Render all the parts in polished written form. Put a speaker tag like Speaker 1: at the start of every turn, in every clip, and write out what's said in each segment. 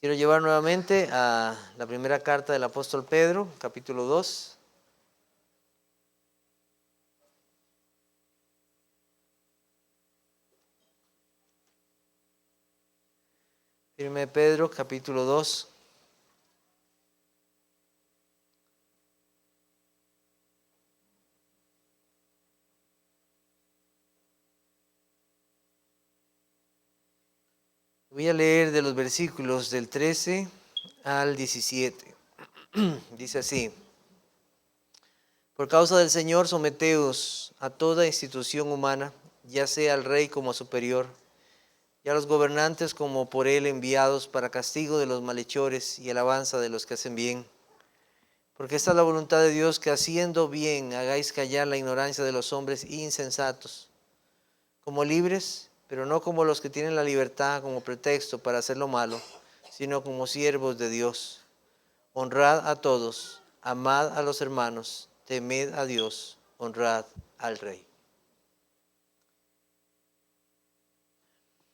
Speaker 1: Quiero llevar nuevamente a la primera carta del apóstol Pedro, capítulo 2. Primera de Pedro, capítulo 2. Voy a leer de los versículos del 13 al 17. Dice así: Por causa del Señor, someteos a toda institución humana, ya sea al rey como superior, y a los gobernantes como por él enviados para castigo de los malhechores y alabanza de los que hacen bien. Porque esta es la voluntad de Dios, que haciendo bien hagáis callar la ignorancia de los hombres insensatos, como libres, pero no como los que tienen la libertad como pretexto para hacer lo malo, sino como siervos de Dios. Honrad a todos, amad a los hermanos, temed a Dios, honrad al Rey.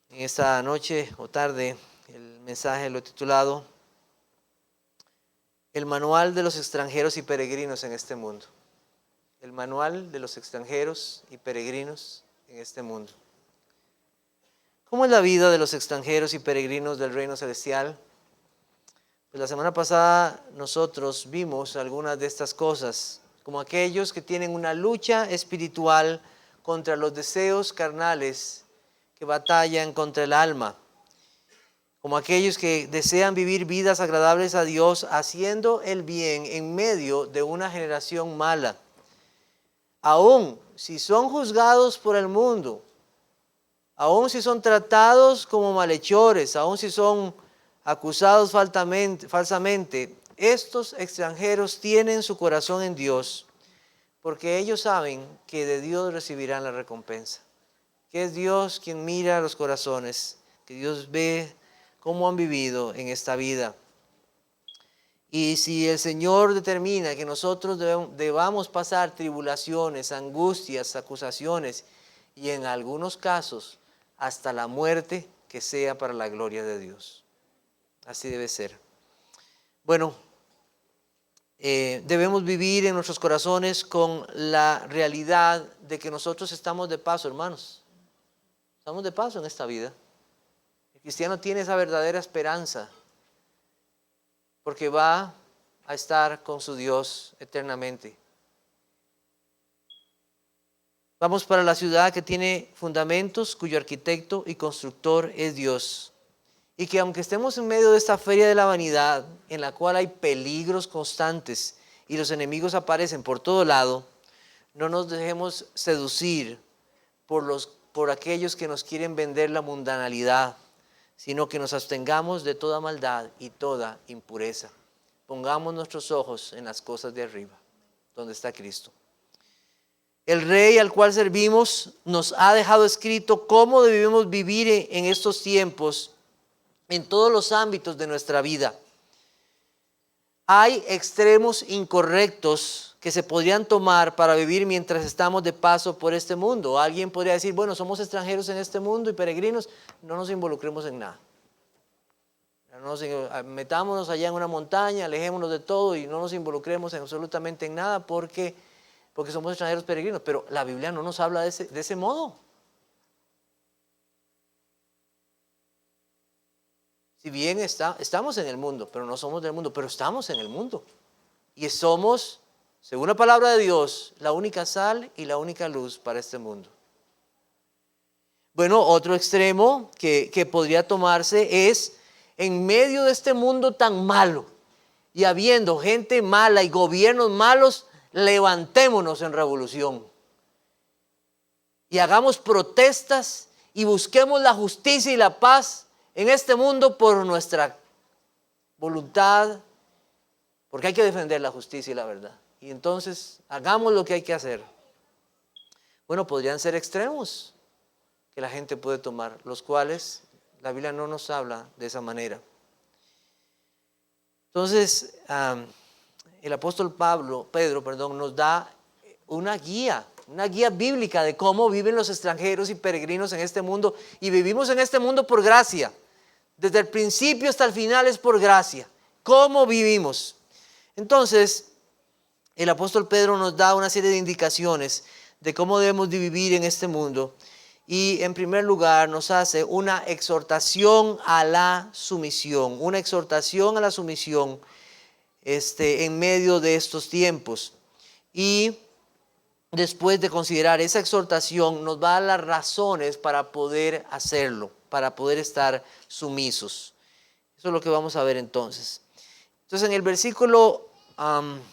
Speaker 1: En esta noche o tarde, el mensaje lo he titulado El manual de los extranjeros y peregrinos en este mundo. El manual de los extranjeros y peregrinos en este mundo. ¿Cómo es la vida de los extranjeros y peregrinos del reino celestial? Pues la semana pasada nosotros vimos algunas de estas cosas, como aquellos que tienen una lucha espiritual contra los deseos carnales que batallan contra el alma, como aquellos que desean vivir vidas agradables a Dios haciendo el bien en medio de una generación mala. Aún si son juzgados por el mundo, aún si son tratados como malhechores, aún si son acusados falsamente, estos extranjeros tienen su corazón en Dios, porque ellos saben que de Dios recibirán la recompensa, que es Dios quien mira los corazones, que Dios ve cómo han vivido en esta vida. Y si el Señor determina que nosotros debamos pasar tribulaciones, angustias, acusaciones y en algunos casos hasta la muerte, que sea para la gloria de Dios. Así debe ser. Bueno, debemos vivir en nuestros corazones con la realidad de que nosotros estamos de paso, hermanos. Estamos de paso en esta vida. El cristiano tiene esa verdadera esperanza, porque va a estar con su Dios eternamente. Vamos para la ciudad que tiene fundamentos, cuyo arquitecto y constructor es Dios. Y que aunque estemos en medio de esta feria de la vanidad, en la cual hay peligros constantes y los enemigos aparecen por todo lado, no nos dejemos seducir por aquellos que nos quieren vender la mundanalidad, sino que nos abstengamos de toda maldad y toda impureza. Pongamos nuestros ojos en las cosas de arriba, donde está Cristo. El Rey al cual servimos nos ha dejado escrito cómo debemos vivir en estos tiempos, en todos los ámbitos de nuestra vida. Hay extremos incorrectos que se podrían tomar para vivir mientras estamos de paso por este mundo. Alguien podría decir, bueno, somos extranjeros en este mundo y peregrinos, no nos involucremos en nada. Metámonos allá en una montaña, alejémonos de todo y no nos involucremos absolutamente en nada porque somos extranjeros peregrinos. Pero la Biblia no nos habla de ese modo. Si bien estamos en el mundo, pero no somos del mundo, pero estamos en el mundo. Y somos, según la palabra de Dios, la única sal y la única luz para este mundo. Bueno, otro extremo que podría tomarse es, en medio de este mundo tan malo, y habiendo gente mala y gobiernos malos, levantémonos en revolución. Y hagamos protestas y busquemos la justicia y la paz en este mundo por nuestra voluntad, porque hay que defender la justicia y la verdad. Y entonces hagamos lo que hay que hacer. Bueno, podrían ser extremos que la gente puede tomar, los cuales la Biblia no nos habla de esa manera. Entonces, el apóstol Pedro, nos da una guía bíblica de cómo viven los extranjeros y peregrinos en este mundo. Y vivimos en este mundo por gracia. Desde el principio hasta el final es por gracia. ¿Cómo vivimos? Entonces, el apóstol Pedro nos da una serie de indicaciones de cómo debemos de vivir en este mundo. Y en primer lugar nos hace una exhortación a la sumisión. Una exhortación a la sumisión en medio de estos tiempos. Y después de considerar esa exhortación, nos va a dar las razones para poder hacerlo, para poder estar sumisos. Eso es lo que vamos a ver entonces. Entonces en el versículo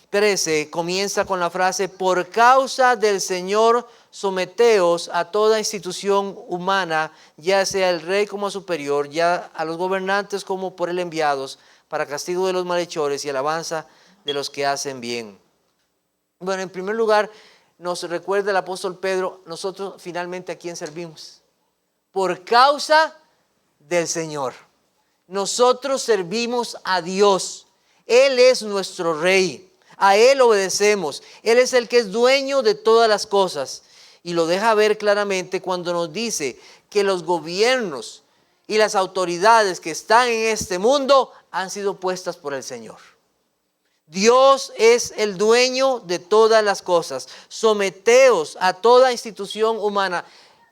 Speaker 1: 13 comienza con la frase: por causa del Señor someteos a toda institución humana, ya sea el rey como superior, ya a los gobernantes como por él enviados, para castigo de los malhechores y alabanza de los que hacen bien. Bueno, en primer lugar nos recuerda el apóstol Pedro, nosotros finalmente ¿a quién servimos? Por causa del Señor. Nosotros servimos a Dios. Él es nuestro rey. A Él obedecemos. Él es el que es dueño de todas las cosas. Y lo deja ver claramente cuando nos dice que los gobiernos y las autoridades que están en este mundo han sido puestas por el Señor. Dios es el dueño de todas las cosas. Someteos a toda institución humana.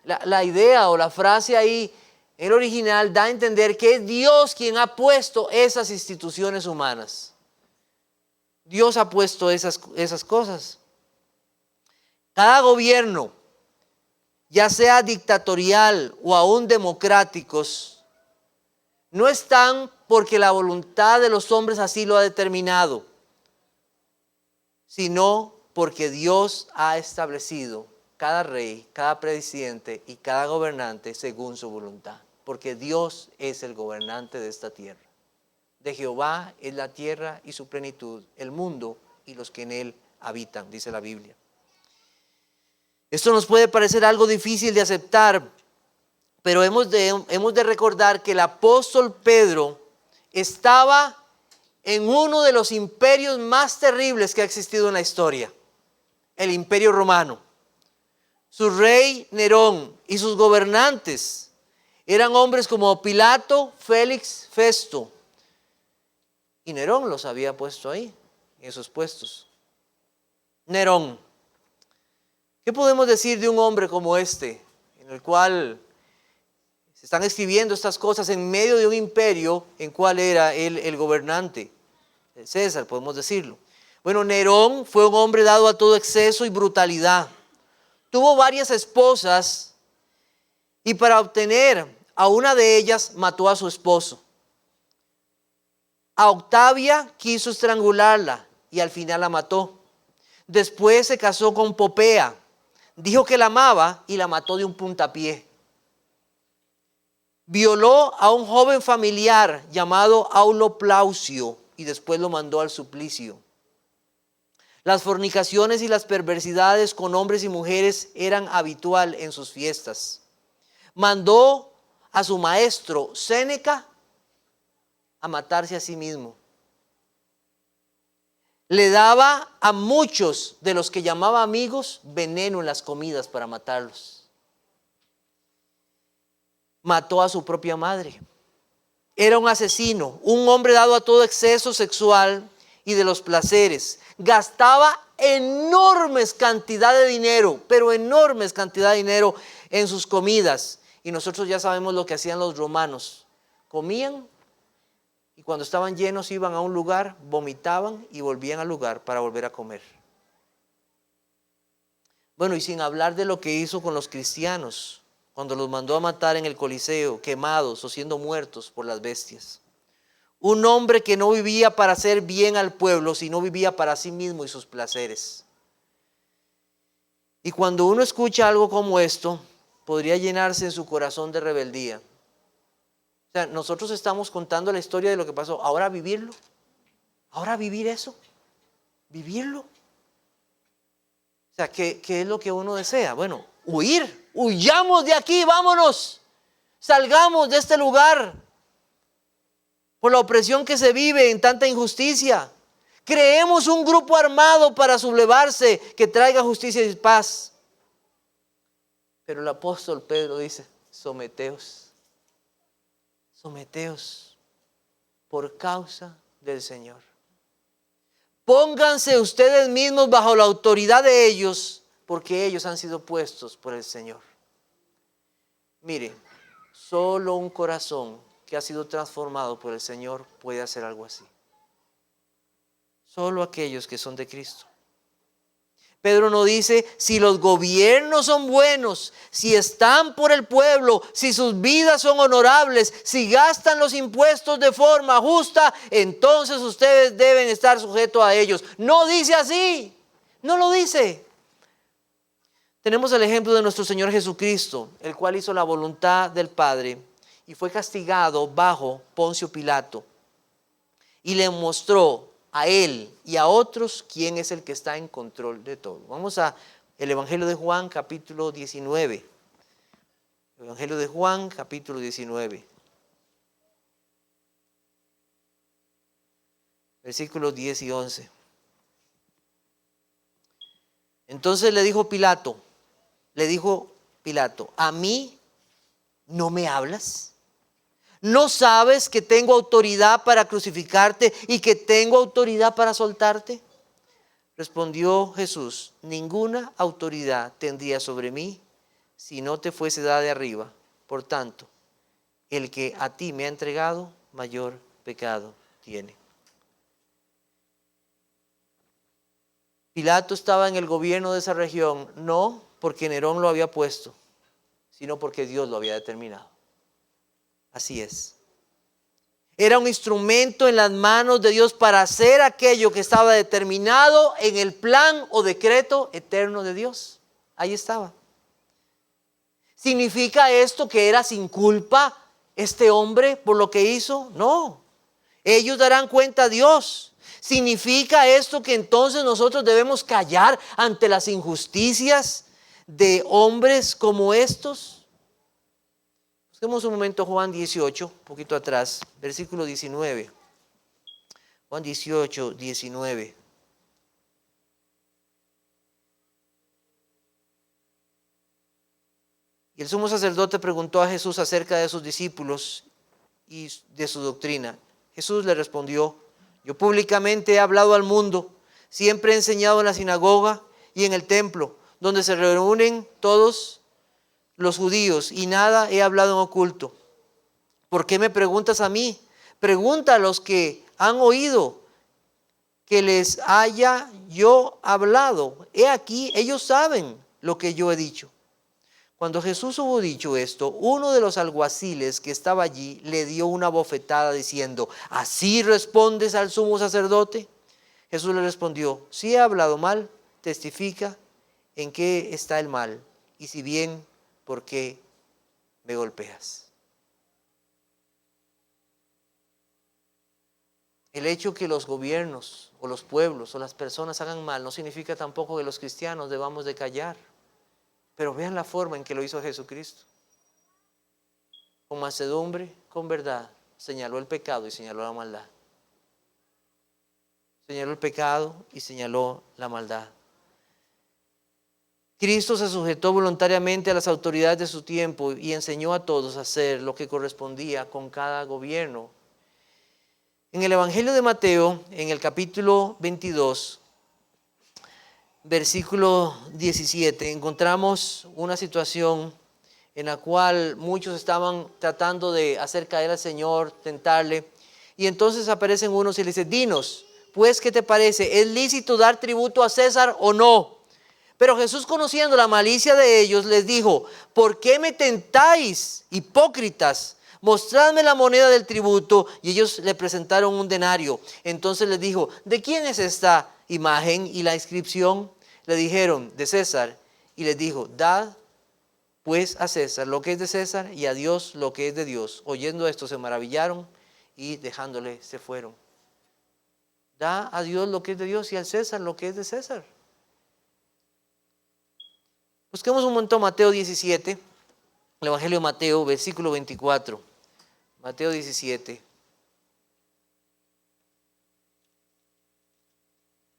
Speaker 1: La idea o la frase ahí en el original da a entender que es Dios quien ha puesto esas instituciones humanas. Dios ha puesto esas cosas. Cada gobierno, ya sea dictatorial o aún democráticos, no están porque la voluntad de los hombres así lo ha determinado, sino porque Dios ha establecido cada rey, cada presidente y cada gobernante según su voluntad. Porque Dios es el gobernante de esta tierra. De Jehová es la tierra y su plenitud, el mundo y los que en él habitan, dice la Biblia. Esto nos puede parecer algo difícil de aceptar, pero hemos de recordar que el apóstol Pedro estaba en uno de los imperios más terribles que ha existido en la historia, el Imperio Romano. Su rey Nerón y sus gobernantes eran hombres como Pilato, Félix, Festo. Y Nerón los había puesto ahí, en esos puestos. Nerón. ¿Qué podemos decir de un hombre como este, en el cual se están escribiendo estas cosas en medio de un imperio en cual era él el gobernante? El César, podemos decirlo. Bueno, Nerón fue un hombre dado a todo exceso y brutalidad. Tuvo varias esposas y para obtener a una de ellas mató a su esposo. A Octavia quiso estrangularla y al final la mató. Después se casó con Popea. Dijo que la amaba y la mató de un puntapié. Violó a un joven familiar llamado Aulo Plaucio y después lo mandó al suplicio. Las fornicaciones y las perversidades con hombres y mujeres eran habitual en sus fiestas. Mandó a su maestro Séneca a matarse a sí mismo. Le daba a muchos de los que llamaba amigos veneno en las comidas para matarlos. Mató a su propia madre. Era un asesino, un hombre dado a todo exceso sexual y de los placeres. Gastaba enormes cantidades de dinero, pero enormes cantidades de dinero en sus comidas. Y nosotros ya sabemos lo que hacían los romanos. Comían y cuando estaban llenos iban a un lugar, vomitaban y volvían al lugar para volver a comer. Bueno, y sin hablar de lo que hizo con los cristianos, cuando los mandó a matar en el Coliseo, quemados o siendo muertos por las bestias. Un hombre que no vivía para hacer bien al pueblo, sino vivía para sí mismo y sus placeres. Y cuando uno escucha algo como esto, podría llenarse en su corazón de rebeldía. O sea, nosotros estamos contando la historia de lo que pasó. Ahora vivirlo. Ahora vivir eso. Vivirlo. O sea, ¿qué es lo que uno desea? Bueno, huir. Huyamos de aquí, vámonos. Salgamos de este lugar. Por la opresión que se vive en tanta injusticia. Creemos un grupo armado para sublevarse, que traiga justicia y paz. Pero el apóstol Pedro dice, someteos. Someteos por causa del Señor. Pónganse ustedes mismos bajo la autoridad de ellos, porque ellos han sido puestos por el Señor. Mire, solo un corazón que ha sido transformado por el Señor puede hacer algo así. Solo aquellos que son de Cristo. Pedro no dice si los gobiernos son buenos, si están por el pueblo, si sus vidas son honorables, si gastan los impuestos de forma justa, entonces ustedes deben estar sujetos a ellos. No dice así, no lo dice. Tenemos el ejemplo de nuestro Señor Jesucristo, el cual hizo la voluntad del Padre y fue castigado bajo Poncio Pilato. Y le mostró a él y a otros quién es el que está en control de todo. Vamos a el Evangelio de Juan, capítulo 19. Evangelio de Juan, capítulo 19. Versículos 10 y 11. Entonces le dijo Pilato, ¿a mí no me hablas? ¿No sabes que tengo autoridad para crucificarte y que tengo autoridad para soltarte? Respondió Jesús, ninguna autoridad tendría sobre mí si no te fuese dada de arriba. Por tanto, el que a ti me ha entregado, mayor pecado tiene. Pilato estaba en el gobierno de esa región, no porque Nerón lo había puesto, sino porque Dios lo había determinado. Así es. Era un instrumento en las manos de Dios para hacer aquello que estaba determinado en el plan o decreto eterno de Dios. Ahí estaba. ¿Significa esto que era sin culpa este hombre por lo que hizo? No. Ellos darán cuenta a Dios. ¿Significa esto que entonces nosotros debemos callar ante las injusticias de hombres como estos? Busquemos un momento Juan 18, un poquito atrás, versículo 19. Juan 18, 19. Y el sumo sacerdote preguntó a Jesús acerca de sus discípulos y de su doctrina. Jesús le respondió, yo públicamente he hablado al mundo, siempre he enseñado en la sinagoga y en el templo, donde se reúnen todos los judíos, y nada he hablado en oculto. ¿Por qué me preguntas a mí? Pregunta a los que han oído que les haya yo hablado. He aquí, ellos saben lo que yo he dicho. Cuando Jesús hubo dicho esto, uno de los alguaciles que estaba allí le dio una bofetada diciendo, ¿así respondes al sumo sacerdote? Jesús le respondió, si he hablado mal, testifica en qué está el mal, y si bien, ¿por qué me golpeas? El hecho que los gobiernos o los pueblos o las personas hagan mal no significa tampoco que los cristianos debamos de callar. Pero vean la forma en que lo hizo Jesucristo. Con mansedumbre, con verdad, señaló el pecado y señaló la maldad. Señaló el pecado y señaló la maldad. Cristo se sujetó voluntariamente a las autoridades de su tiempo y enseñó a todos a hacer lo que correspondía con cada gobierno. En el Evangelio de Mateo, en el capítulo 22, versículo 17, encontramos una situación en la cual muchos estaban tratando de hacer caer al Señor, tentarle. Y entonces aparecen unos y le dicen, dinos, pues, ¿qué te parece? ¿Es lícito dar tributo a César o no? Pero Jesús, conociendo la malicia de ellos, les dijo, ¿por qué me tentáis, hipócritas? Mostradme la moneda del tributo. Y ellos le presentaron un denario. Entonces les dijo, ¿de quién es esta imagen y la inscripción? Le dijeron, de César. Y les dijo, dad pues a César lo que es de César y a Dios lo que es de Dios. Oyendo esto se maravillaron y dejándole se fueron. Da a Dios lo que es de Dios y al César lo que es de César. Busquemos un momento Mateo 17, el Evangelio de Mateo, versículo 24. Mateo 17,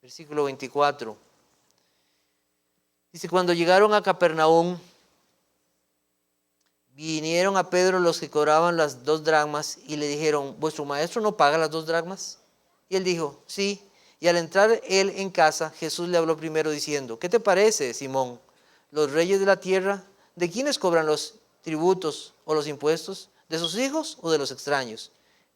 Speaker 1: versículo 24. Dice, cuando llegaron a Capernaum, Vinieron a Pedro los que cobraban las 2 dracmas y le dijeron, ¿vuestro maestro no paga las 2 dracmas? Y él dijo, sí. Y al entrar él en casa, Jesús le habló primero diciendo, ¿qué te parece, Simón? ¿Los reyes de la tierra, de quiénes cobran los tributos o los impuestos? ¿De sus hijos o de los extraños?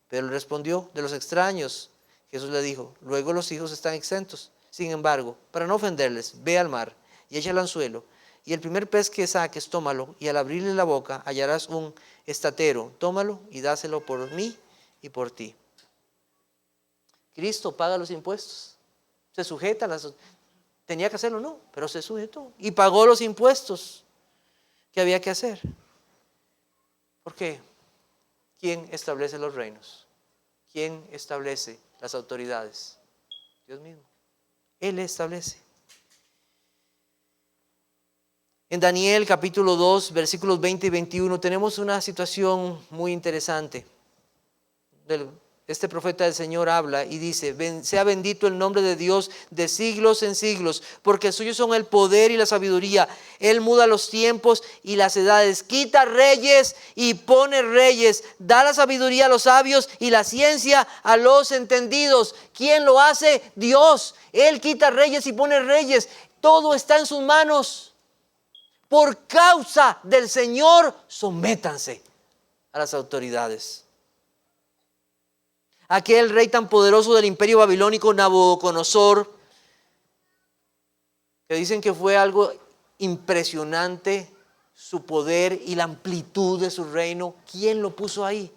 Speaker 1: Pero él respondió, de los extraños. Jesús le dijo, luego los hijos están exentos. Sin embargo, para no ofenderles, ve al mar y echa el anzuelo, y el primer pez que saques, tómalo, y al abrirle la boca hallarás un estatero. Tómalo y dáselo por mí y por ti. Cristo paga los impuestos. Se sujeta a las... Tenía que hacerlo, no, pero se sujetó. Y pagó los impuestos que había que hacer. ¿Por qué? ¿Quién establece los reinos? ¿Quién establece las autoridades? Dios mismo. Él establece. En Daniel capítulo 2, versículos 20 y 21, tenemos una situación muy interesante. Este profeta del Señor habla y dice, sea bendito el nombre de Dios de siglos en siglos, porque suyos son el poder y la sabiduría. Él muda los tiempos y las edades, quita reyes y pone reyes, da la sabiduría a los sabios y la ciencia a los entendidos. ¿Quién lo hace? Dios. Él quita reyes y pone reyes. Todo está en sus manos. Por causa del Señor, sométanse a las autoridades. Aquel rey tan poderoso del imperio babilónico, Nabucodonosor, que dicen que fue algo impresionante, su poder y la amplitud de su reino. ¿Quién lo puso ahí?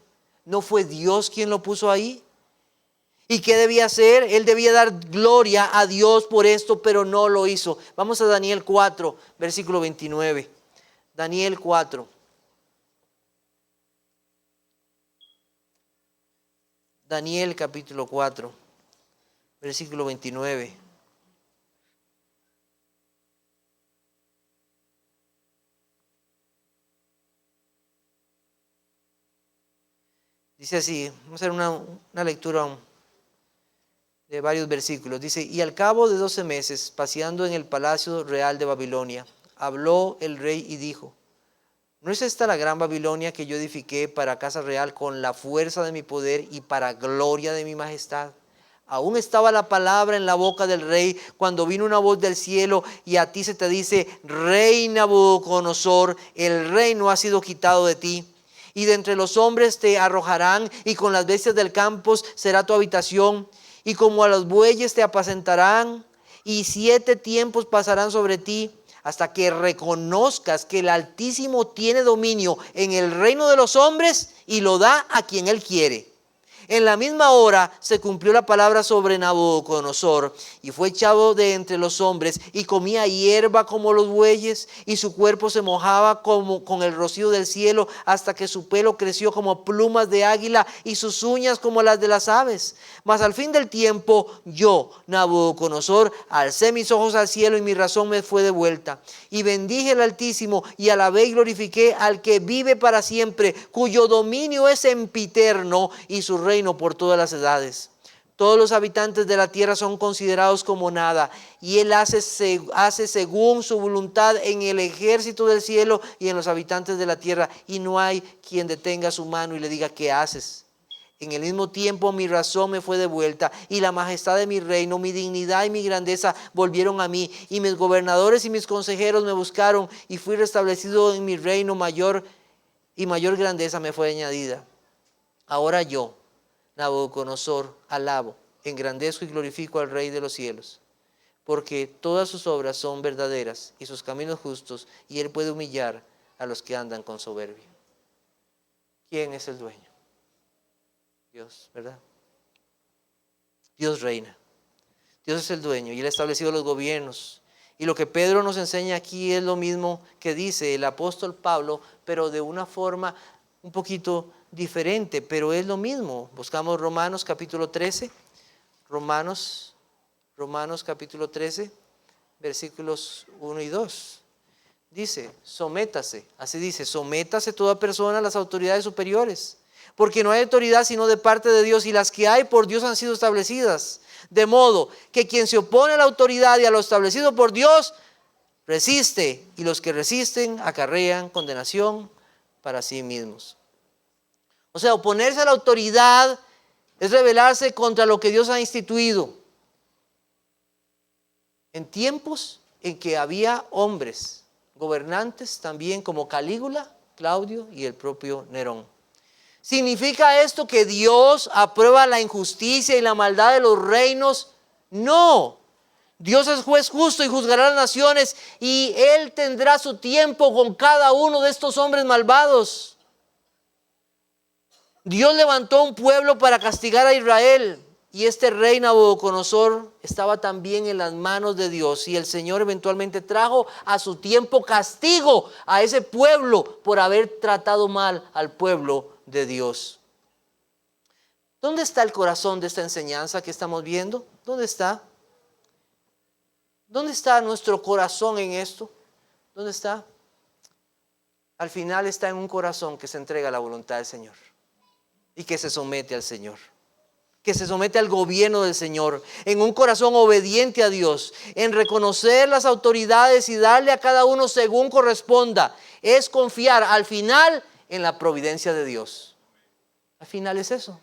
Speaker 1: ¿No fue Dios quien lo puso ahí? ¿Y qué debía hacer? Él debía dar gloria a Dios por esto, pero no lo hizo. Vamos a Daniel 4, versículo 29. Daniel 4. Daniel capítulo 4, versículo 29. Dice así, vamos a hacer una lectura de varios versículos. Dice, y al cabo de 12 meses, paseando en el palacio real de Babilonia, habló el rey y dijo, ¿no es esta la gran Babilonia que yo edifiqué para casa real con la fuerza de mi poder y para gloria de mi majestad? Aún estaba la palabra en la boca del rey cuando vino una voz del cielo y a ti se te dice, Rey Nabucodonosor, el reino ha sido quitado de ti. Y de entre los hombres te arrojarán y con las bestias del campo será tu habitación. Y como a los bueyes te apacentarán y 7 tiempos pasarán sobre ti hasta que reconozcas que el Altísimo tiene dominio en el reino de los hombres y lo da a quien Él quiere. En la misma hora se cumplió la palabra sobre Nabucodonosor y fue echado de entre los hombres y comía hierba como los bueyes y su cuerpo se mojaba como con el rocío del cielo hasta que su pelo creció como plumas de águila y sus uñas como las de las aves. Mas al fin del tiempo yo, Nabucodonosor, alcé mis ojos al cielo y mi razón me fue devuelta. Y bendije al Altísimo y alabé y glorifiqué al que vive para siempre, cuyo dominio es sempiterno y su reino por todas las edades. Todos los habitantes de la tierra son considerados como nada, y Él hace según su voluntad en el ejército del cielo y en los habitantes de la tierra, y no hay quien detenga su mano y le diga, ¿qué haces? En el mismo tiempo mi razón me fue devuelta y la majestad de mi reino, mi dignidad y mi grandeza volvieron a mí, y mis gobernadores y mis consejeros me buscaron y fui restablecido en mi reino, mayor grandeza me fue añadida. Ahora yo, Nabucodonosor, alabo, engrandezco y glorifico al Rey de los cielos, porque todas sus obras son verdaderas y sus caminos justos, y Él puede humillar a los que andan con soberbia. ¿Quién es el dueño? Dios, ¿verdad? Dios reina. Dios es el dueño y Él ha establecido los gobiernos. Y lo que Pedro nos enseña aquí es lo mismo que dice el apóstol Pablo, pero de una forma un poquito diferente, pero es lo mismo. Buscamos Romanos capítulo 13, Romanos capítulo 13, versículos 1 y 2. Dice, sométase, así dice, sométase toda persona a las autoridades superiores, porque no hay autoridad sino de parte de Dios, y las que hay por Dios han sido establecidas. De modo que quien se opone a la autoridad y a lo establecido por Dios, resiste, y los que resisten acarrean condenación para sí mismos. O sea, oponerse a la autoridad es rebelarse contra lo que Dios ha instituido. En tiempos en que había hombres, gobernantes también como Calígula, Claudio y el propio Nerón. ¿Significa esto que Dios aprueba la injusticia y la maldad de los reinos? No. Dios es juez justo y juzgará a las naciones y Él tendrá su tiempo con cada uno de estos hombres malvados. Dios levantó un pueblo para castigar a Israel y este rey Nabucodonosor estaba también en las manos de Dios y el Señor eventualmente trajo a su tiempo castigo a ese pueblo por haber tratado mal al pueblo de Dios. ¿Dónde está el corazón de esta enseñanza que estamos viendo? ¿Dónde está? ¿Dónde está nuestro corazón en esto? ¿Dónde está? Al final está en un corazón que se entrega a la voluntad del Señor y que se somete al Señor, que se somete al gobierno del Señor, en un corazón obediente a Dios, en reconocer las autoridades y darle a cada uno según corresponda. Es confiar al final en la providencia de Dios. Al final es eso.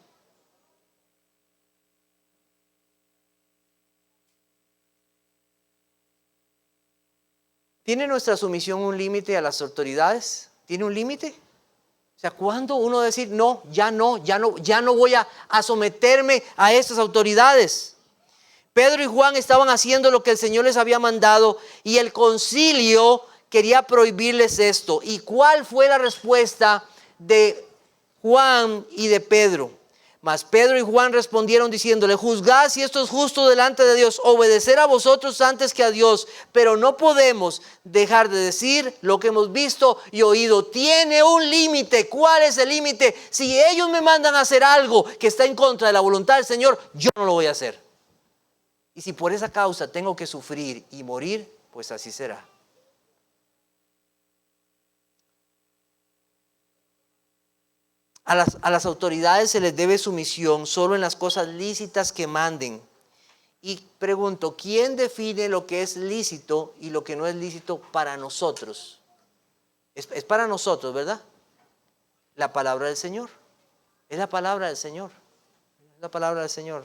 Speaker 1: ¿Tiene nuestra sumisión un límite a las autoridades? ¿Tiene un límite? O sea, ¿cuándo uno decir, no voy a someterme a estas autoridades? Pedro y Juan estaban haciendo lo que el Señor les había mandado y el concilio quería prohibirles esto. ¿Y cuál fue la respuesta de Juan y de Pedro? Mas Pedro y Juan respondieron diciéndole, juzgad si esto es justo delante de Dios, obedecer a vosotros antes que a Dios, pero no podemos dejar de decir lo que hemos visto y oído. Tiene un límite. ¿Cuál es el límite? Si ellos me mandan a hacer algo que está en contra de la voluntad del Señor, yo no lo voy a hacer. Y si por esa causa tengo que sufrir y morir, pues así será. A las autoridades se les debe sumisión solo en las cosas lícitas que manden. Y pregunto, ¿quién define lo que es lícito y lo que no es lícito para nosotros? Es para nosotros, ¿verdad? La palabra del Señor. Es la palabra del Señor. Es la palabra del Señor.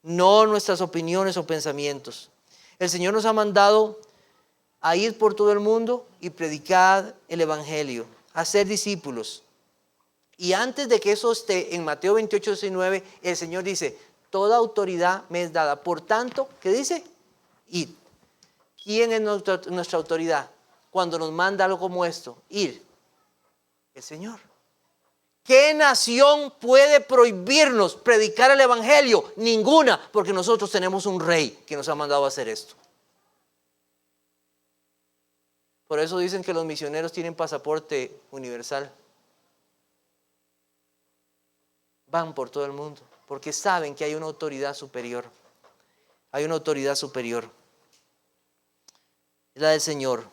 Speaker 1: No nuestras opiniones o pensamientos. El Señor nos ha mandado a ir por todo el mundo y predicar el Evangelio, a ser discípulos. Y antes de que eso esté en Mateo 28:19, el Señor dice, toda autoridad me es dada. Por tanto, ¿qué dice? Ir. ¿Quién es nuestra autoridad cuando nos manda algo como esto? Ir. El Señor. ¿Qué nación puede prohibirnos predicar el Evangelio? Ninguna, porque nosotros tenemos un rey que nos ha mandado a hacer esto. Por eso dicen que los misioneros tienen pasaporte universal. Van por todo el mundo, porque saben que hay una autoridad superior. Hay una autoridad superior. Es la del Señor.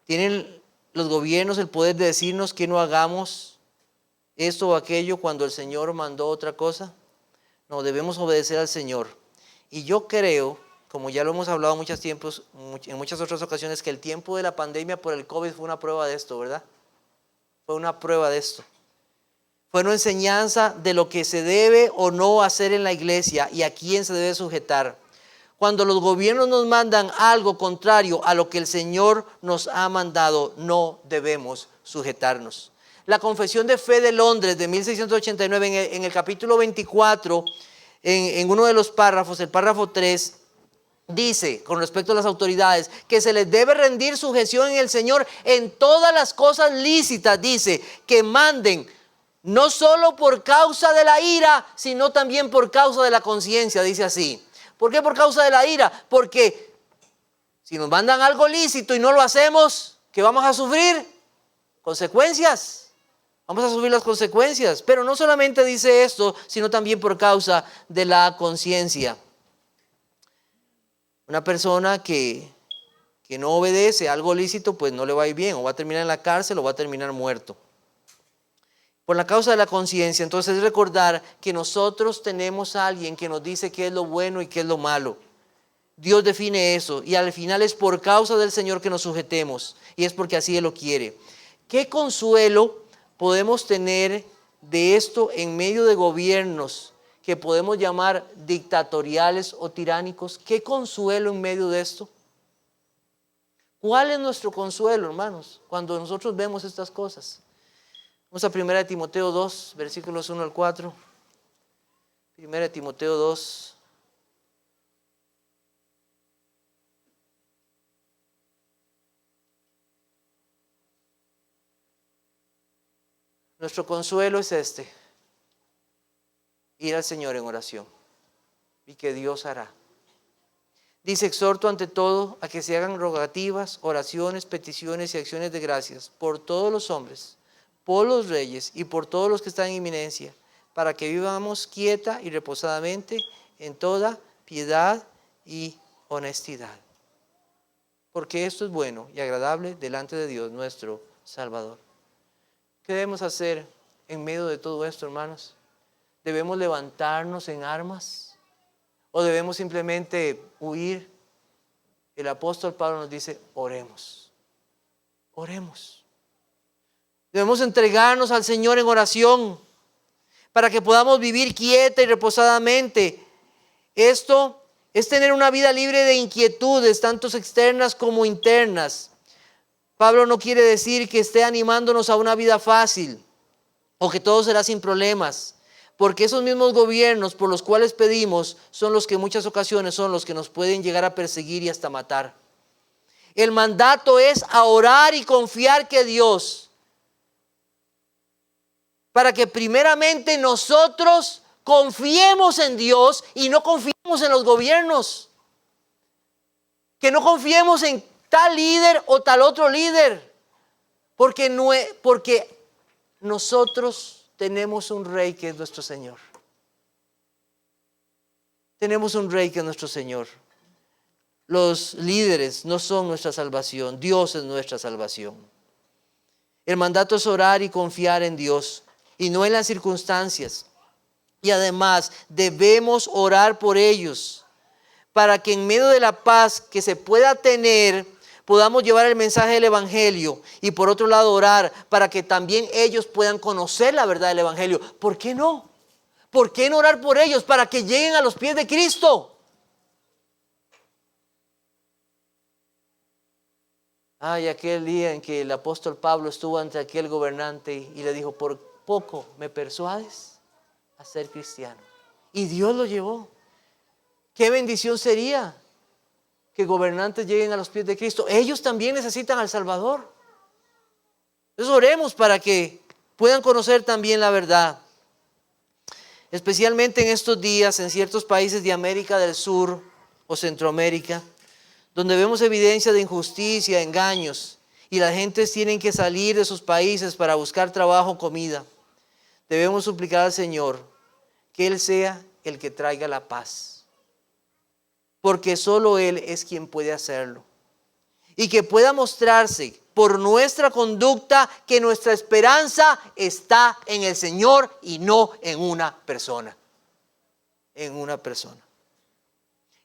Speaker 1: ¿Tienen los gobiernos el poder de decirnos que no hagamos esto o aquello cuando el Señor mandó otra cosa? No, debemos obedecer al Señor. Y yo creo, como ya lo hemos hablado en muchas otras ocasiones, que el tiempo de la pandemia por el COVID fue una prueba de esto, ¿verdad? Fue una prueba de esto. Fue una enseñanza de lo que se debe o no hacer en la iglesia y a quién se debe sujetar. Cuando los gobiernos nos mandan algo contrario a lo que el Señor nos ha mandado, no debemos sujetarnos. La Confesión de Fe de Londres de 1689, en el capítulo 24, en uno de los párrafos, el párrafo 3, dice con respecto a las autoridades que se les debe rendir sujeción en el Señor en todas las cosas lícitas. Dice que manden no solo por causa de la ira, sino también por causa de la conciencia, dice así. ¿Por qué por causa de la ira? Porque si nos mandan algo lícito y no lo hacemos, ¿qué vamos a sufrir? Consecuencias. Vamos a sufrir las consecuencias. Pero no solamente dice esto, sino también por causa de la conciencia. Una persona que no obedece a algo lícito, pues no le va a ir bien, o va a terminar en la cárcel o va a terminar muerto. Por la causa de la conciencia, entonces es recordar que nosotros tenemos a alguien que nos dice qué es lo bueno y qué es lo malo. Dios define eso y al final es por causa del Señor que nos sujetemos y es porque así Él lo quiere. ¿Qué consuelo podemos tener de esto en medio de gobiernos que podemos llamar dictatoriales o tiránicos? ¿Qué consuelo en medio de esto? ¿Cuál es nuestro consuelo, hermanos, cuando nosotros vemos estas cosas? Vamos a 1 Timoteo 2, versículos 1 al 4. 1 Timoteo 2. Nuestro consuelo es este: ir al Señor en oración y que Dios hará. Dice: exhorto ante todo a que se hagan rogativas, oraciones, peticiones y acciones de gracias por todos los hombres, por los reyes y por todos los que están en inminencia, para que vivamos quieta y reposadamente en toda piedad y honestidad. Porque esto es bueno y agradable delante de Dios nuestro Salvador. ¿Qué debemos hacer en medio de todo esto, hermanos? ¿Debemos levantarnos en armas o debemos simplemente huir? El apóstol Pablo nos dice: oremos, oremos. Debemos entregarnos al Señor en oración para que podamos vivir quieta y reposadamente. Esto es tener una vida libre de inquietudes, tanto externas como internas. Pablo no quiere decir que esté animándonos a una vida fácil o que todo será sin problemas, porque esos mismos gobiernos por los cuales pedimos son los que en muchas ocasiones son los que nos pueden llegar a perseguir y hasta matar. El mandato es a orar y confiar que Dios, para que primeramente nosotros confiemos en Dios y no confiemos en los gobiernos, que no confiemos en tal líder o tal otro líder, porque nosotros tenemos un rey que es nuestro Señor. Tenemos un rey que es nuestro Señor. Los líderes no son nuestra salvación, Dios es nuestra salvación. El mandato es orar y confiar en Dios y no en las circunstancias. Y además debemos orar por ellos para que en medio de la paz que se pueda tener podamos llevar el mensaje del Evangelio, y por otro lado orar para que también ellos puedan conocer la verdad del Evangelio. ¿Por qué no? ¿Por qué no orar por ellos para que lleguen a los pies de Cristo? Ay, aquel día en que el apóstol Pablo estuvo ante aquel gobernante y le dijo: por poco me persuades a ser cristiano. Y Dios lo llevó. Qué bendición sería que gobernantes lleguen a los pies de Cristo. Ellos también necesitan al Salvador. Entonces oremos para que puedan conocer también la verdad. Especialmente en estos días en ciertos países de América del Sur o Centroamérica, donde vemos evidencia de injusticia, engaños, y las gentes tienen que salir de sus países para buscar trabajo, comida. Debemos suplicar al Señor que Él sea el que traiga la paz, porque solo Él es quien puede hacerlo. Y que pueda mostrarse por nuestra conducta que nuestra esperanza está en el Señor y no en una persona. En una persona.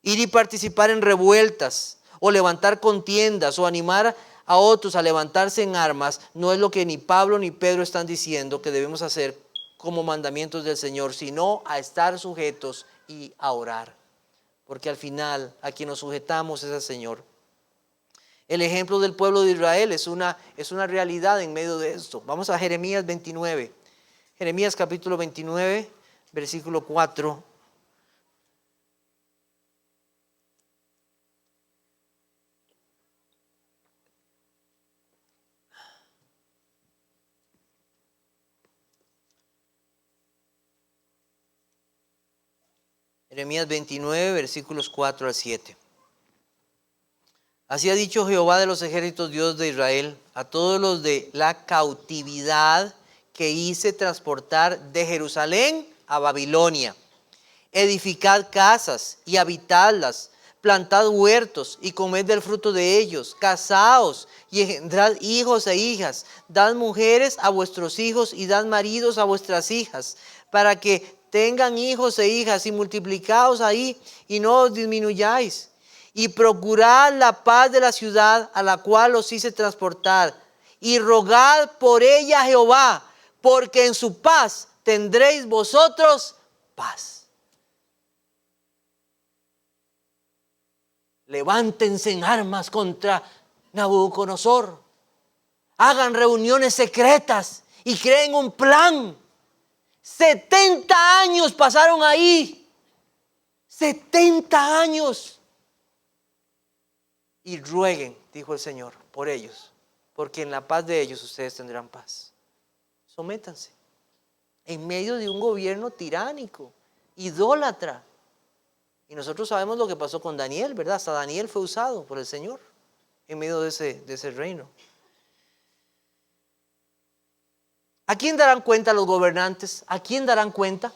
Speaker 1: Ir y participar en revueltas o levantar contiendas o animar a otros a levantarse en armas no es lo que ni Pablo ni Pedro están diciendo que debemos hacer como mandamientos del Señor, sino a estar sujetos y a orar. Porque al final a quien nos sujetamos es al Señor. El ejemplo del pueblo de Israel es una realidad en medio de esto. Vamos a Jeremías 29. Jeremías capítulo 29, versículo 4. Jeremías 29, versículos 4 al 7. Así ha dicho Jehová de los ejércitos, Dios de Israel, a todos los de la cautividad que hice transportar de Jerusalén a Babilonia. Edificad casas y habitadlas, plantad huertos y comed del fruto de ellos, casaos y engendrad hijos e hijas, dad mujeres a vuestros hijos y dad maridos a vuestras hijas, para que tengan hijos e hijas y multiplicaos ahí y no os disminuyáis. Y procurad la paz de la ciudad a la cual os hice transportar, y rogad por ella a Jehová, porque en su paz tendréis vosotros paz. Levántense en armas contra Nabucodonosor. Hagan reuniones secretas y creen un plan. 70 años pasaron ahí. 70 años. Y rueguen, dijo el Señor, por ellos, porque en la paz de ellos ustedes tendrán paz. Sométanse. En medio de un gobierno tiránico, idólatra. Y nosotros sabemos lo que pasó con Daniel, ¿verdad? Hasta Daniel fue usado por el Señor en medio de ese reino. ¿A quién darán cuenta los gobernantes? ¿A quién darán cuenta?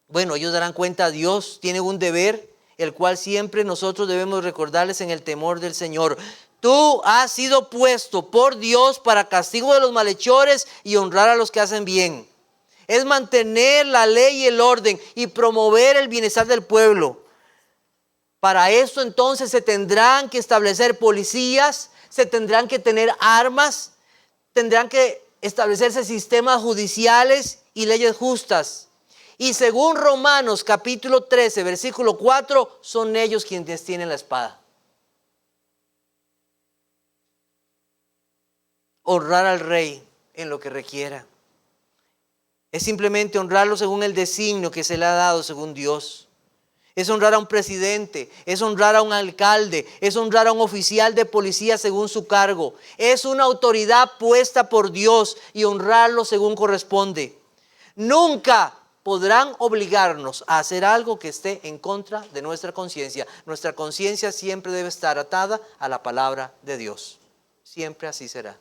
Speaker 1: Bueno, ellos darán cuenta a Dios. Tienen un deber, el cual siempre nosotros debemos recordarles en el temor del Señor. Tú has sido puesto por Dios para castigo de los malhechores y honrar a los que hacen bien. Es mantener la ley y el orden y promover el bienestar del pueblo. Para eso entonces se tendrán que establecer policías, se tendrán que tener armas, tendrán que establecerse sistemas judiciales y leyes justas. Y según Romanos capítulo 13, versículo 4, son ellos quienes tienen la espada. Honrar al rey en lo que requiera. Es simplemente honrarlo según el designio que se le ha dado según Dios. Es honrar a un presidente, es honrar a un alcalde, es honrar a un oficial de policía según su cargo. Es una autoridad puesta por Dios y honrarlo según corresponde. Nunca podrán obligarnos a hacer algo que esté en contra de nuestra conciencia. Nuestra conciencia siempre debe estar atada a la palabra de Dios. Siempre así será.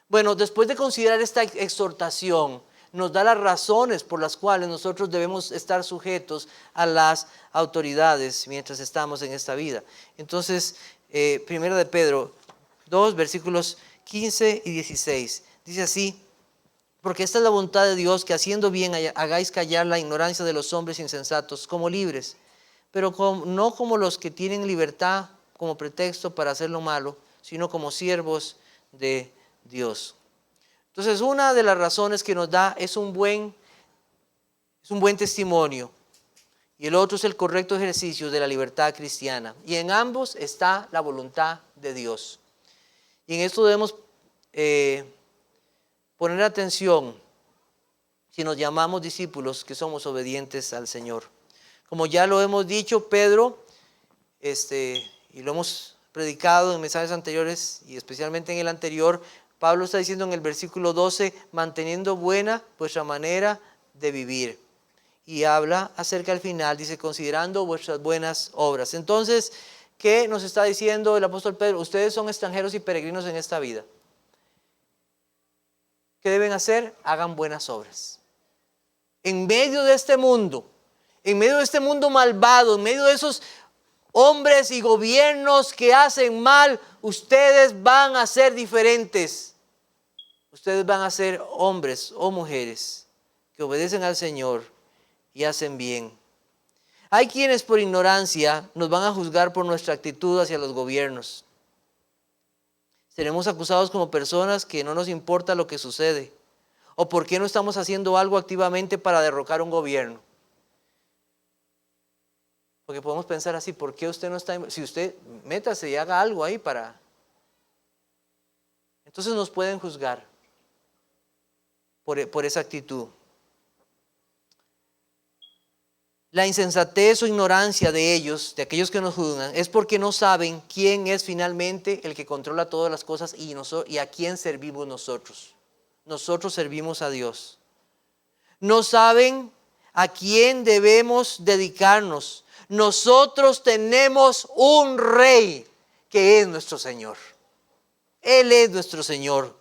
Speaker 1: Bueno, después de considerar esta exhortación, nos da las razones por las cuales nosotros debemos estar sujetos a las autoridades mientras estamos en esta vida. Entonces, Primera de Pedro 2, versículos 15 y 16. Dice así: porque esta es la voluntad de Dios, que haciendo bien hagáis callar la ignorancia de los hombres insensatos como libres, pero no como los que tienen libertad como pretexto para hacer lo malo, sino como siervos de Dios. Entonces, una de las razones que nos da es un buen testimonio, y el otro es el correcto ejercicio de la libertad cristiana. Y en ambos está la voluntad de Dios. Y en esto debemos poner atención si nos llamamos discípulos que somos obedientes al Señor. Como ya lo hemos dicho, Pedro, y lo hemos predicado en mensajes anteriores y especialmente en el anterior, Pablo está diciendo en el versículo 12, manteniendo buena vuestra manera de vivir. Y habla acerca al final, dice, considerando vuestras buenas obras. Entonces, ¿qué nos está diciendo el apóstol Pedro? Ustedes son extranjeros y peregrinos en esta vida. ¿Qué deben hacer? Hagan buenas obras. En medio de este mundo malvado, en medio de esos hombres y gobiernos que hacen mal, ustedes van a ser diferentes. Ustedes van a ser hombres o mujeres que obedecen al Señor y hacen bien. Hay quienes por ignorancia nos van a juzgar por nuestra actitud hacia los gobiernos. Seremos acusados como personas que no nos importa lo que sucede, o por qué no estamos haciendo algo activamente para derrocar un gobierno. Porque podemos pensar así, ¿por qué usted no está? Si usted métase y haga algo ahí para... Entonces nos pueden juzgar por esa actitud. La insensatez o ignorancia de ellos, de aquellos que nos juzgan, es porque no saben quién es finalmente el que controla todas las cosas y a quién servimos nosotros. Nosotros servimos a Dios. No saben a quién debemos dedicarnos. Nosotros tenemos un rey que es nuestro Señor. Él es nuestro Señor.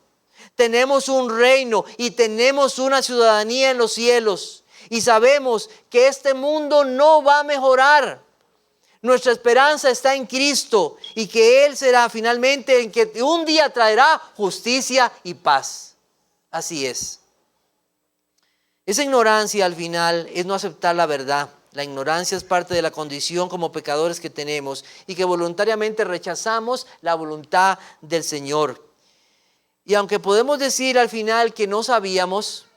Speaker 1: Tenemos un reino y tenemos una ciudadanía en los cielos. Y sabemos que este mundo no va a mejorar. Nuestra esperanza está en Cristo y que Él será finalmente el que un día traerá justicia y paz. Así es. Esa ignorancia al final es no aceptar la verdad. La ignorancia es parte de la condición como pecadores que tenemos y que voluntariamente rechazamos la voluntad del Señor. Y aunque podemos decir al final que no sabíamos,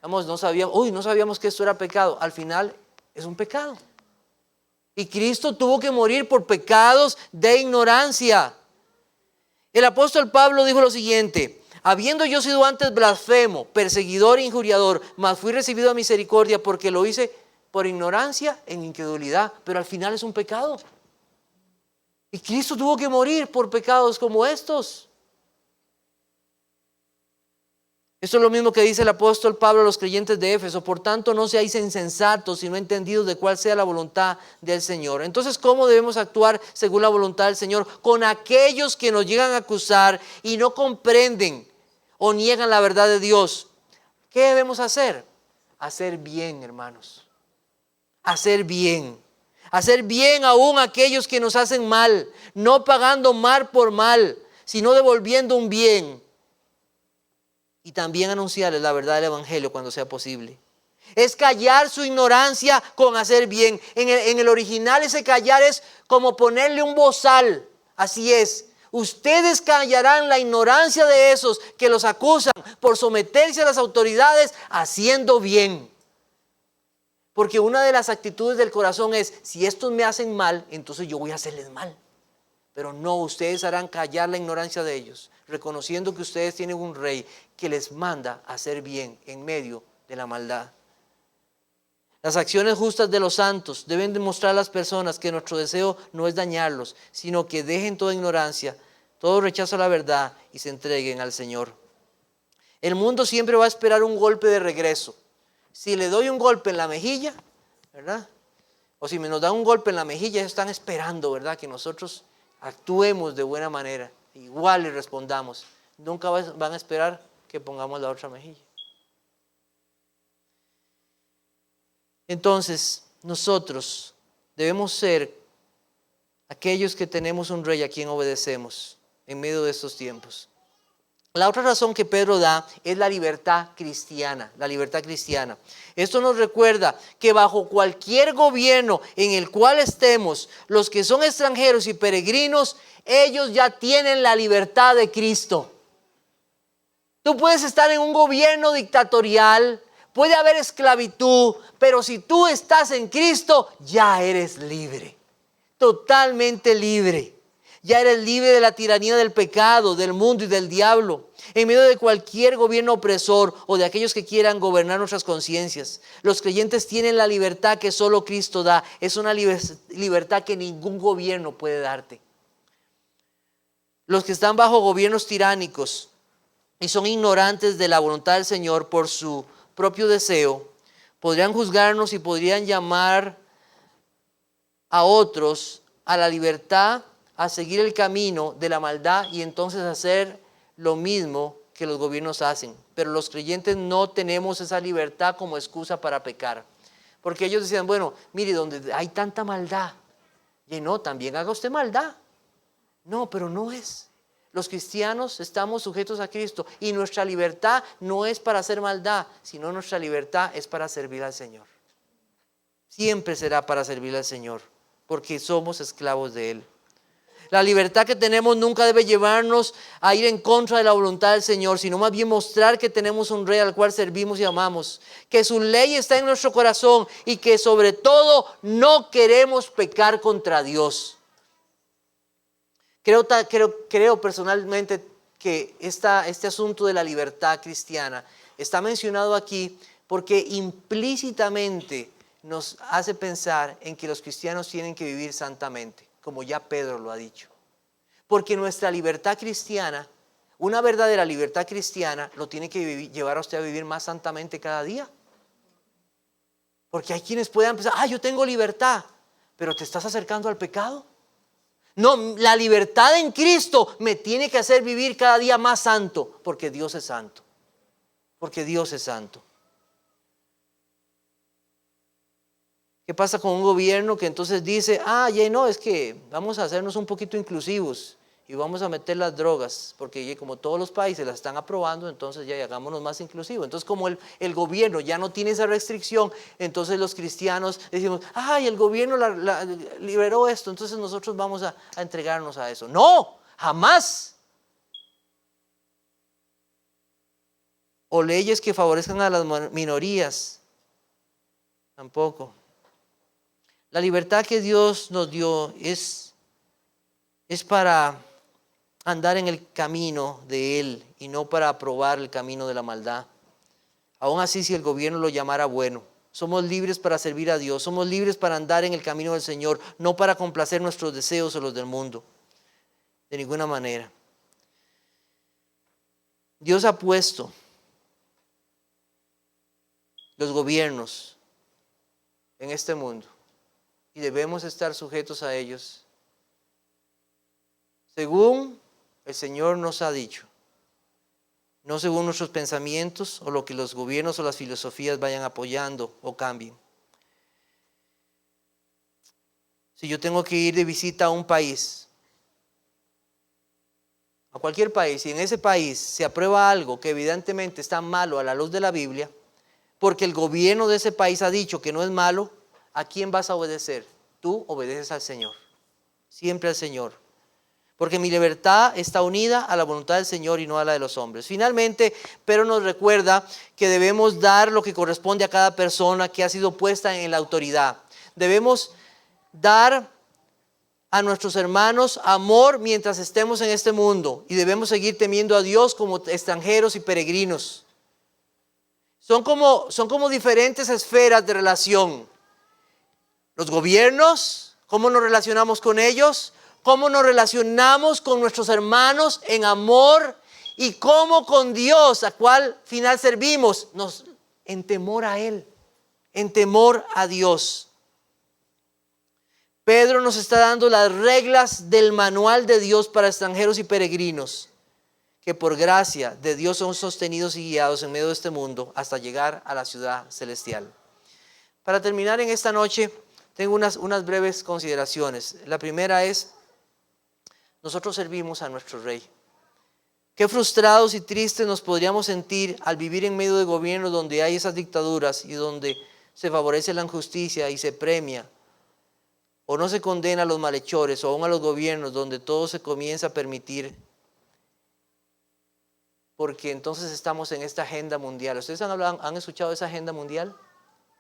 Speaker 1: no sabíamos que esto era pecado, al final es un pecado. Y Cristo tuvo que morir por pecados de ignorancia. El apóstol Pablo dijo lo siguiente: habiendo yo sido antes blasfemo, perseguidor e injuriador, mas fui recibido a misericordia porque lo hice por ignorancia en incredulidad. Pero al final es un pecado. Y Cristo tuvo que morir por pecados como estos. Esto es lo mismo que dice el apóstol Pablo a los creyentes de Éfeso: por tanto no seáis insensatos, sino entendidos de cuál sea la voluntad del Señor. Entonces, ¿cómo debemos actuar según la voluntad del Señor con aquellos que nos llegan a acusar y no comprenden o niegan la verdad de Dios? ¿Qué debemos hacer? Hacer bien, hermanos. Hacer bien. Hacer bien aún a aquellos que nos hacen mal, no pagando mal por mal, sino devolviendo un bien. Y también anunciarles la verdad del evangelio cuando sea posible. Es callar su ignorancia con hacer bien. En el original ese callar es como ponerle un bozal. Así es. Ustedes callarán la ignorancia de esos que los acusan por someterse a las autoridades haciendo bien. Porque una de las actitudes del corazón es: si estos me hacen mal, entonces yo voy a hacerles mal. Pero no, ustedes harán callar la ignorancia de ellos, reconociendo que ustedes tienen un rey que les manda a hacer bien en medio de la maldad. Las acciones justas de los santos deben demostrar a las personas que nuestro deseo no es dañarlos, sino que dejen toda ignorancia, todo rechazo a la verdad y se entreguen al Señor. El mundo siempre va a esperar un golpe de regreso. Si le doy un golpe en la mejilla, ¿verdad? O si nos dan un golpe en la mejilla, ellos están esperando, ¿verdad?, que nosotros actuemos de buena manera, igual le respondamos. Nunca van a esperar que pongamos la otra mejilla. Entonces, nosotros debemos ser aquellos que tenemos un rey a quien obedecemos en medio de estos tiempos. La otra razón que Pedro da es la libertad cristiana, la libertad cristiana. Esto nos recuerda que bajo cualquier gobierno en el cual estemos, los que son extranjeros y peregrinos, ellos ya tienen la libertad de Cristo. Tú puedes estar en un gobierno dictatorial, puede haber esclavitud, pero si tú estás en Cristo, ya eres libre, totalmente libre. Ya eres libre de la tiranía del pecado, del mundo y del diablo, en medio de cualquier gobierno opresor o de aquellos que quieran gobernar nuestras conciencias. Los creyentes tienen la libertad que solo Cristo da. Es una libertad que ningún gobierno puede darte. Los que están bajo gobiernos tiránicos y son ignorantes de la voluntad del Señor por su propio deseo, podrían juzgarnos y podrían llamar a otros a la libertad, a seguir el camino de la maldad y entonces hacer lo mismo que los gobiernos hacen. Pero los creyentes no tenemos esa libertad como excusa para pecar. Porque ellos decían: bueno, mire, donde hay tanta maldad, y no, también haga usted maldad. No, pero no es. Los cristianos estamos sujetos a Cristo y nuestra libertad no es para hacer maldad, sino nuestra libertad es para servir al Señor. Siempre será para servir al Señor, porque somos esclavos de Él. La libertad que tenemos nunca debe llevarnos a ir en contra de la voluntad del Señor, sino más bien mostrar que tenemos un rey al cual servimos y amamos, que su ley está en nuestro corazón y que sobre todo no queremos pecar contra Dios. Creo personalmente que este asunto de la libertad cristiana está mencionado aquí porque implícitamente nos hace pensar en que los cristianos tienen que vivir santamente, como ya Pedro lo ha dicho. Porque nuestra libertad cristiana, una verdadera libertad cristiana, lo tiene que llevar a usted a vivir más santamente cada día. Porque hay quienes puedan pensar: yo tengo libertad, pero te estás acercando al pecado. No, la libertad en Cristo me tiene que hacer vivir cada día más santo, porque Dios es santo. Porque Dios es santo. ¿Qué pasa con un gobierno que entonces dice: ya no, es que vamos a hacernos un poquito inclusivos y vamos a meter las drogas, porque como todos los países las están aprobando, entonces ya hagámonos más inclusivos? Entonces, como el gobierno ya no tiene esa restricción, entonces los cristianos decimos: el gobierno liberó esto, entonces nosotros vamos a entregarnos a eso. No, jamás. o leyes que favorezcan a las minorías. Tampoco. La libertad que Dios nos dio es para andar en el camino de Él y no para aprobar el camino de la maldad. Aún así, si el gobierno lo llamara bueno, somos libres para servir a Dios, somos libres para andar en el camino del Señor, no para complacer nuestros deseos o los del mundo, de ninguna manera. Dios ha puesto los gobiernos en este mundo y debemos estar sujetos a ellos según el Señor nos ha dicho, no según nuestros pensamientos o lo que los gobiernos o las filosofías vayan apoyando o cambien. Si yo tengo que ir de visita a un país, a cualquier país, y en ese país se aprueba algo que evidentemente está malo a la luz de la Biblia, porque el gobierno de ese país ha dicho que no es malo, ¿a quién vas a obedecer? Tú obedeces al Señor, siempre al Señor. Porque mi libertad está unida a la voluntad del Señor y no a la de los hombres. Finalmente, Pedro nos recuerda que debemos dar lo que corresponde a cada persona que ha sido puesta en la autoridad. Debemos dar a nuestros hermanos amor mientras estemos en este mundo y debemos seguir temiendo a Dios como extranjeros y peregrinos. Son como diferentes esferas de relación. Los gobiernos, ¿cómo nos relacionamos con ellos? ¿Cómo nos relacionamos con nuestros hermanos en amor? Y cómo con Dios, a cual final servimos, en temor a Él, en temor a Dios. Pedro nos está dando las reglas del manual de Dios para extranjeros y peregrinos, que por gracia de Dios son sostenidos y guiados en medio de este mundo hasta llegar a la ciudad celestial. Para terminar en esta noche, tengo unas breves consideraciones. La primera es: nosotros servimos a nuestro Rey. Qué frustrados y tristes nos podríamos sentir al vivir en medio de gobiernos donde hay esas dictaduras y donde se favorece la injusticia y se premia o no se condena a los malhechores, o aún a los gobiernos donde todo se comienza a permitir, porque entonces estamos en esta agenda mundial. ¿Ustedes han escuchado esa agenda mundial?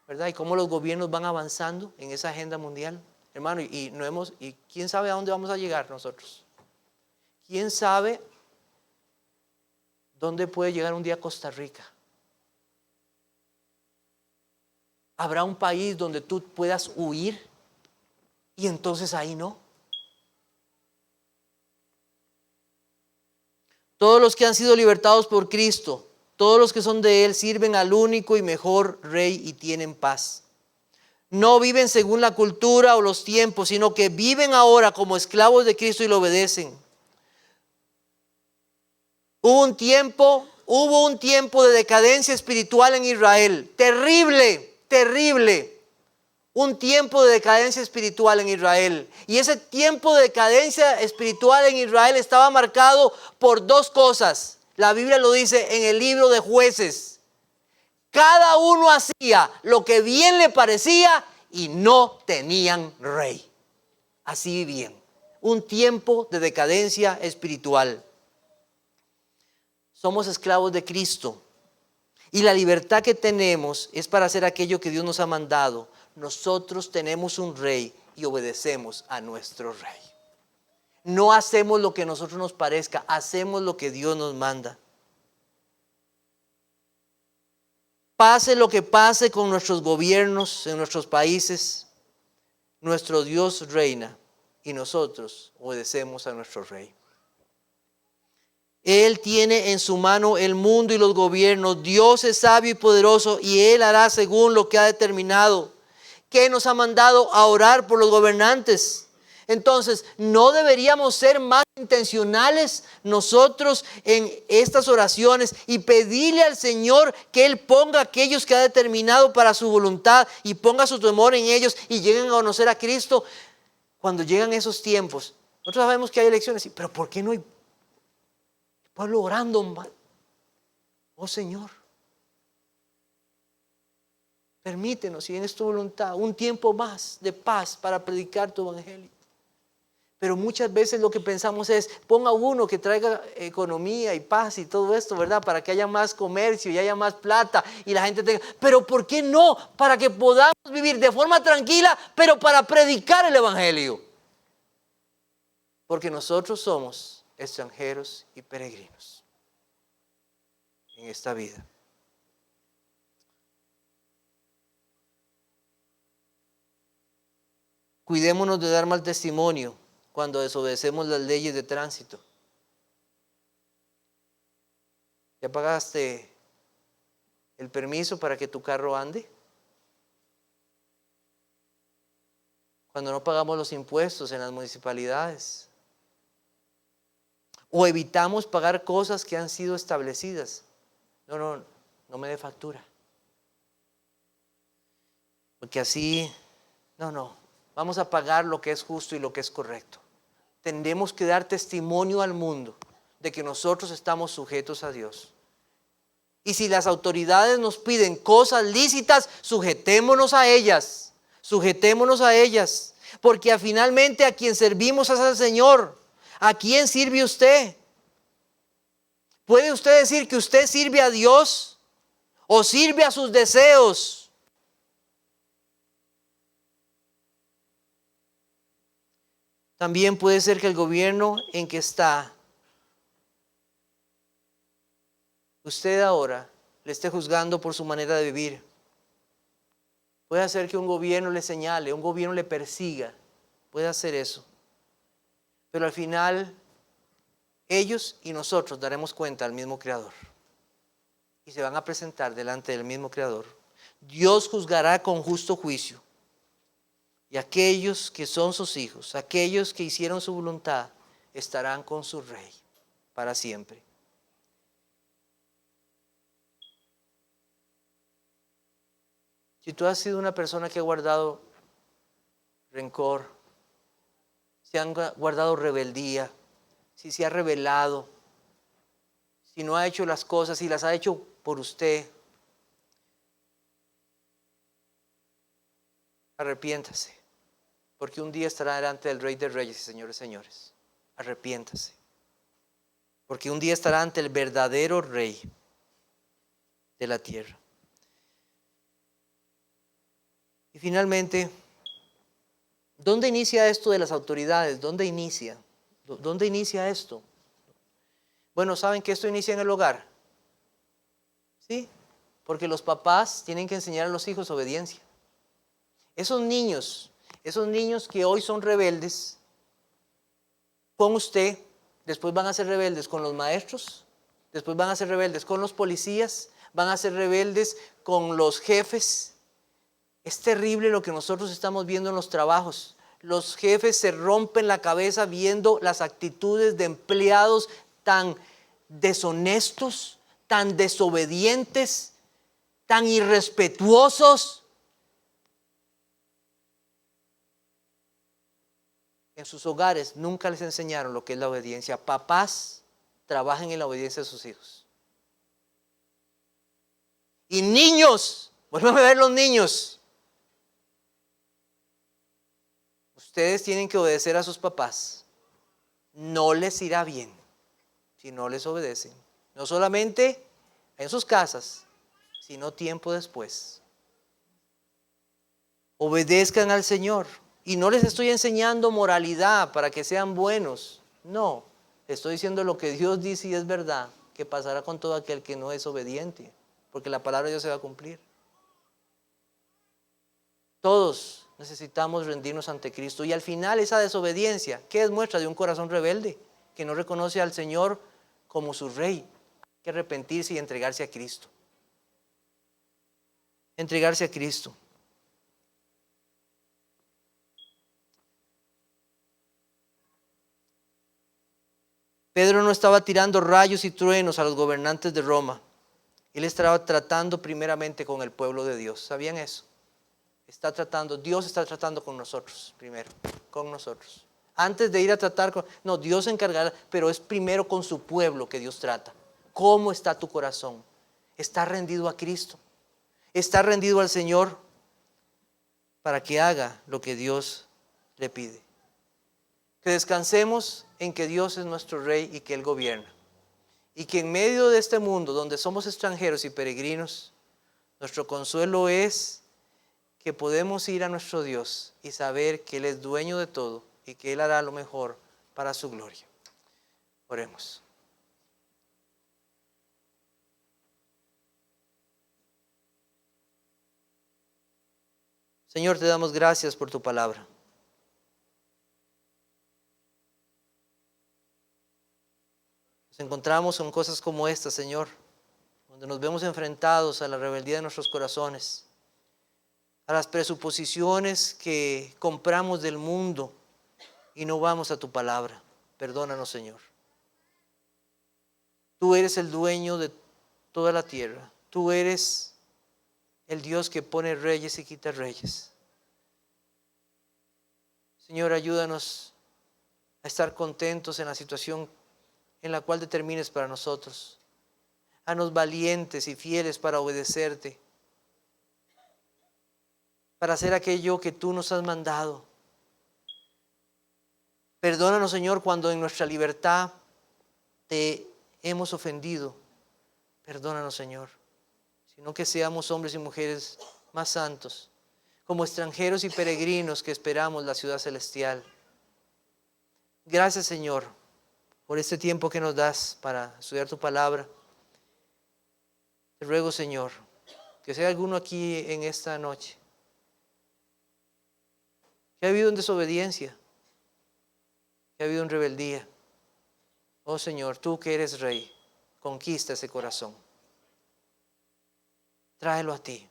Speaker 1: ¿Verdad? Y cómo los gobiernos van avanzando en esa agenda mundial. Hermano, y quién sabe a dónde vamos a llegar nosotros. ¿Quién sabe dónde puede llegar un día Costa Rica? ¿Habrá un país donde tú puedas huir y entonces ahí no? Todos los que han sido libertados por Cristo, todos los que son de Él, sirven al único y mejor Rey y tienen paz. No viven según la cultura o los tiempos, sino que viven ahora como esclavos de Cristo y lo obedecen. Hubo un tiempo de decadencia espiritual en Israel. Terrible, terrible. Un tiempo de decadencia espiritual en Israel. Y ese tiempo de decadencia espiritual en Israel estaba marcado por dos cosas. La Biblia lo dice en el libro de Jueces. Cada uno hacía lo que bien le parecía y no tenían rey. Así vivían. Un tiempo de decadencia espiritual. Somos esclavos de Cristo. Y la libertad que tenemos es para hacer aquello que Dios nos ha mandado. Nosotros tenemos un rey y obedecemos a nuestro rey. No hacemos lo que a nosotros nos parezca, hacemos lo que Dios nos manda. Pase lo que pase con nuestros gobiernos en nuestros países, nuestro Dios reina y nosotros obedecemos a nuestro rey. Él tiene en su mano el mundo y los gobiernos. Dios es sabio y poderoso y Él hará según lo que ha determinado. ¿Qué nos ha mandado a orar por los gobernantes? Entonces, ¿no deberíamos ser más intencionales nosotros en estas oraciones y pedirle al Señor que Él ponga a aquellos que ha determinado para su voluntad y ponga su temor en ellos y lleguen a conocer a Cristo? Cuando llegan esos tiempos, nosotros sabemos que hay elecciones, pero ¿por qué no hay pueblo orando? Oh Señor, permítenos, si en tu voluntad, un tiempo más de paz para predicar tu evangelio. Pero muchas veces lo que pensamos es, ponga uno que traiga economía y paz y todo esto, ¿verdad? Para que haya más comercio y haya más plata y la gente tenga. Pero ¿por qué no? Para que podamos vivir de forma tranquila, pero para predicar el evangelio. Porque nosotros somos extranjeros y peregrinos en esta vida. Cuidémonos de dar mal testimonio cuando desobedecemos las leyes de tránsito. ¿Ya pagaste el permiso para que tu carro ande? Cuando no pagamos los impuestos en las municipalidades. O evitamos pagar cosas que han sido establecidas. No me dé factura. Porque así, vamos a pagar lo que es justo y lo que es correcto. Tendremos que dar testimonio al mundo de que nosotros estamos sujetos a Dios. Y si las autoridades nos piden cosas lícitas, sujetémonos a ellas. Sujetémonos a ellas. Porque finalmente a quien servimos es al Señor. ¿A quién sirve usted? ¿Puede usted decir que usted sirve a Dios o sirve a sus deseos? También puede ser que el gobierno en que está usted ahora le esté juzgando por su manera de vivir. Puede hacer que un gobierno le señale, un gobierno le persiga. Puede hacer eso. Pero al final, ellos y nosotros daremos cuenta al mismo Creador. Y se van a presentar delante del mismo Creador. Dios juzgará con justo juicio. Y aquellos que son sus hijos, aquellos que hicieron su voluntad, estarán con su Rey para siempre. Si tú has sido una persona que ha guardado rencor, si han guardado rebeldía, si se ha rebelado, si no ha hecho las cosas, si las ha hecho por usted, arrepiéntase, porque un día estará delante del Rey de Reyes y Señores de Señores. Arrepiéntase, porque un día estará ante el verdadero Rey de la tierra. Y finalmente, ¿dónde inicia esto de las autoridades? ¿Dónde inicia? ¿Dónde inicia esto? Bueno, ¿saben que esto inicia en el hogar? ¿Sí? Porque los papás tienen que enseñar a los hijos obediencia. Esos niños que hoy son rebeldes con usted, después van a ser rebeldes con los maestros, después van a ser rebeldes con los policías, van a ser rebeldes con los jefes. Es terrible lo que nosotros estamos viendo en los trabajos. Los jefes se rompen la cabeza viendo las actitudes de empleados tan deshonestos, tan desobedientes, tan irrespetuosos. En sus hogares nunca les enseñaron lo que es la obediencia. Papás, trabajen en la obediencia de sus hijos. Y niños, vuelvan a ver los niños. Ustedes tienen que obedecer a sus papás. No les irá bien si no les obedecen. No solamente en sus casas, sino tiempo después. Obedezcan al Señor. Y no les estoy enseñando moralidad para que sean buenos. No, estoy diciendo lo que Dios dice y es verdad, que pasará con todo aquel que no es obediente, porque la palabra de Dios se va a cumplir. Todos necesitamos rendirnos ante Cristo. Y al final esa desobediencia, ¿qué es muestra de un corazón rebelde? Que no reconoce al Señor como su Rey. Hay que arrepentirse y entregarse a Cristo. Entregarse a Cristo. Pedro no estaba tirando rayos y truenos a los gobernantes de Roma. Él estaba tratando primeramente con el pueblo de Dios. ¿Sabían eso? Dios está tratando con nosotros primero, con nosotros. Antes de ir a tratar Dios se encargará, pero es primero con su pueblo que Dios trata. ¿Cómo está tu corazón? ¿Está rendido a Cristo? ¿Está rendido al Señor para que haga lo que Dios le pide? Que descansemos en que Dios es nuestro Rey y que Él gobierna. Y que en medio de este mundo donde somos extranjeros y peregrinos, nuestro consuelo es que podemos ir a nuestro Dios y saber que Él es dueño de todo y que Él hará lo mejor para su gloria. Oremos. Señor, te damos gracias por tu palabra. Nos encontramos con cosas como esta, Señor, donde nos vemos enfrentados a la rebeldía de nuestros corazones, a las presuposiciones que compramos del mundo y no vamos a tu palabra. Perdónanos, Señor. Tú eres el dueño de toda la tierra. Tú eres el Dios que pone reyes y quita reyes. Señor, ayúdanos a estar contentos en la situación en la cual determines para nosotros. Haznos valientes y fieles para obedecerte, para hacer aquello que tú nos has mandado. Perdónanos, Señor, cuando en nuestra libertad te hemos ofendido. Perdónanos, Señor, sino que seamos hombres y mujeres más santos, como extranjeros y peregrinos que esperamos la ciudad celestial. Gracias, Señor, por este tiempo que nos das para estudiar tu palabra. Te ruego, Señor, que sea alguno aquí en esta noche que ha habido en desobediencia, que ha habido en rebeldía. Oh Señor, tú que eres Rey, conquista ese corazón. Tráelo a ti.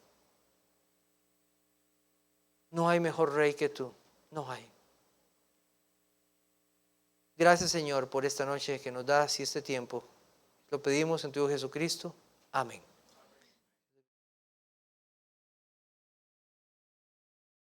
Speaker 1: No hay mejor Rey que tú, no hay. Gracias, Señor, por esta noche que nos das y este tiempo. Lo pedimos en tu Hijo Jesucristo. Amén.